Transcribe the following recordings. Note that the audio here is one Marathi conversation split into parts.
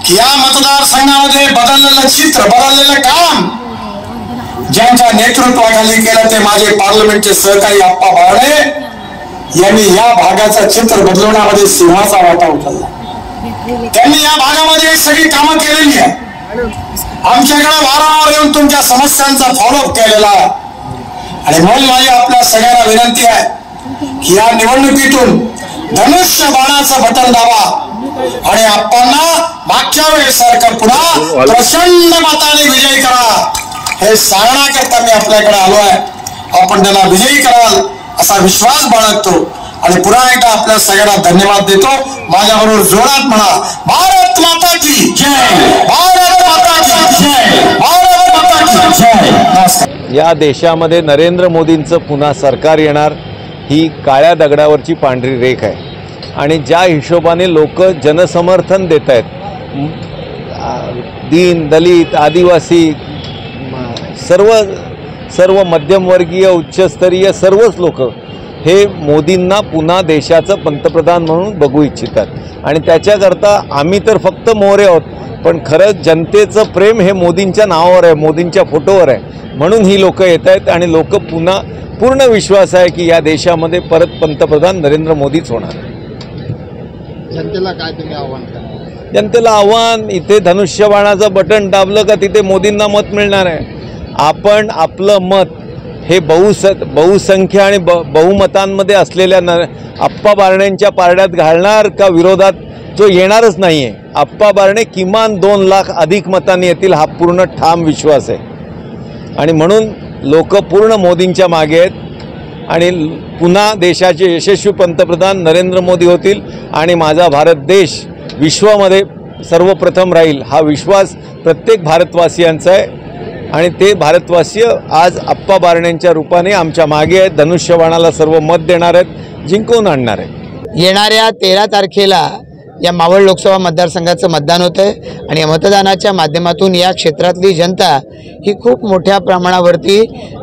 की या मतदारसंघामध्ये बदललेलं चित्र, बदललेलं काम ज्यांच्या नेतृत्वाखाली केलं ते माझे पार्लमेंटचे सहकारी आप्पा बारणे यांनी या भागाचं चित्र बदलवण्यामध्ये सिंहाचा वाटा उचलला। त्यांनी या भागामध्ये सगळी कामं केलेली आहे। आमच्याकडे वारंवार येऊन तुमच्या समस्यांचा फॉलोअप केलेला आहे आणि म्हणून माझी आपल्या सगळ्यांना विनंती आहे की या निवडणुकीतून धनुष्य बाणाचं बटन दाबा आणि आप्पांना मागच्या वेळेसारखं पुन्हा प्रचंड मताने विजयी करा हे सांगण्याकरता मी आपल्याकडे आलो आहे। आपण त्यांना विजयी कराल असा विश्वास बाळगतो आणि पुन्हा एकदा आपल्या सगळ्यांना धन्यवाद देतो। माझ्याबरोबर जोरात म्हणा, भारत माता की जय, भारत माता की जय, भारत माता की जय। नमस्कार। या देशामध्ये नरेंद्र मोदींचं पुन्हा सरकार येणार ही काळ्या दगडावरची पांढरी रेख आहे आणि ज्या हिशोबाने लोक जनसमर्थन देत आहेत, दीन दलित आदिवासी सर्व मध्यमवर्गीय उच्चस्तरीय सर्वच लोक हे मोदींना पुन्हा देशाचं पंतप्रधान म्हणून बघू इच्छितात आणि त्याच्याकरता आम्ही तर फक्त मोहरे आहोत, पण खरंच जनतेचं प्रेम हे मोदींच्या नावावर आहे, मोदींच्या फोटोवर आहे। म्हणून ही लोक येत आहेत आणि लोक पुन्हा पूर्ण विश्वास आहे की या देशामध्ये परत पंतप्रधान नरेंद्र मोदीच होणार। जनतेला काय तुम्ही आव्हान करा? जनतेला आव्हान, इथे धनुष्यबाणाचं बटन दाबलं का तिथे मोदींना मत मिळणार आहे। आपण आपलं मत हे बहुसंख्य आणि बहुमतांमध्ये असलेल्या आप्पा बारणेंच्या पारड्यात घालणार का विरोधात जो येणारच नाही आहे। आप्पा बारणे किमान 2 लाख अधिक मतांनी येतील हा पूर्ण ठाम विश्वास आहे आणि म्हणून लोक पूर्ण मोदींच्या मागे आहेत आणि पुन्हा देशाचे यशस्वी पंतप्रधान नरेंद्र मोदी होतील आणि माझा भारत देश विश्वामध्ये सर्वप्रथम राहील हा विश्वास प्रत्येक भारतवासियांचा आहे आणि ते भारतवासीय आज आप्पा बारणेंच्या रूपाने आमच्या मागे आहेत। धनुष्यबाणाला सर्व मत देणार आहेत, जिंकवून आणणार आहेत। येणाऱ्या 13 तारखेला या मावळ लोकसभा मतदारसंघाचं मतदान होतं आहे आणि या मतदानाच्या माध्यमातून या क्षेत्रातली जनता ही खूप मोठ्या प्रमाणावरती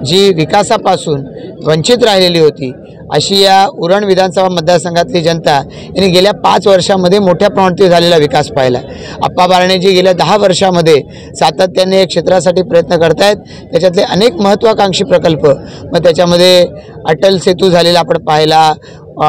जी विकासापासून वंचित राहिलेली होती अशी या उरण विधानसभा मतदारसंघातली जनता यांनी गेल्या 5 वर्षामध्ये मोठ्या प्रमाणात झालेला विकास पाहिला। आप्पा बारणेजी गेल्या 10 वर्षामध्ये सातत्याने या क्षेत्रासाठी प्रयत्न करतायत। त्याच्यातले अनेक महत्त्वाकांक्षी प्रकल्प, मग त्याच्यामध्ये अटल सेतू झालेला आपण पाहिला,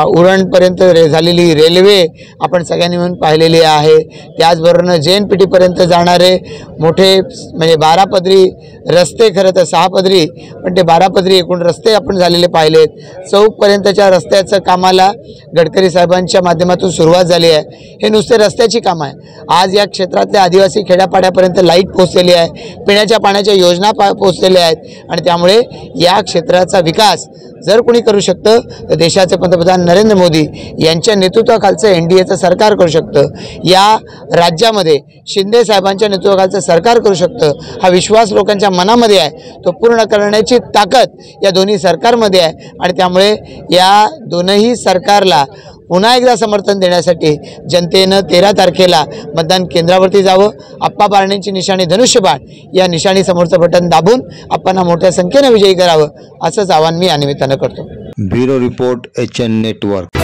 उरणपर्यंत झालेली रेल्वे आपण सगळ्यांनी मिळून पाहिलेली आहे, त्याचबरोबर JNPT जाणारे मोठे म्हणजे 12 पदरी रस्ते, खरं तर 6 पदरी पण ते 12 पदरी एकूण रस्ते आपण झालेले पाहिलेत। चौकपर्यंतच्या रस्त्याचं कामाला गडकरी साहेबांच्या माध्यमातून सुरुवात झाली आहे। हे नुसते रस्त्याची कामं आहे, आज या क्षेत्रातल्या आदिवासी खेड्यापाड्यापर्यंत लाईट पोहोचलेली आहे, पिण्याच्या पाण्याच्या योजना पोहोचलेल्या आहेत आणि त्यामुळे या क्षेत्राचा विकास जर कोणी करू शकतं तर देशाचे पंतप्रधान नरेंद्र मोदी यांच्या नेतृत्वाखालचं NDAचं सरकार करू शकतं। या राज्यामध्ये शिंदे साहेबांच्या नेतृत्वाखालचं सरकार करू शकतं हा विश्वास लोकांच्या मनामध्ये आहे। तो पूर्ण करण्याची ताकद या दोन्ही सरकारमध्ये आहे आणि त्यामुळे या दोनही सरकारला पुन्हा एकदा समर्थन देण्यासाठी जनतेनं 13 तारखेला मतदान केंद्रावरती जावं। आप्पा बारणेंची निशाणी धनुष्यबाण, या निशाणी समोरचं बटन दाबून आप्पांना मोठ्या संख्येने विजयी करावं असंच आवाहन मी या निमित्तानं करतो। Bureau report HN network.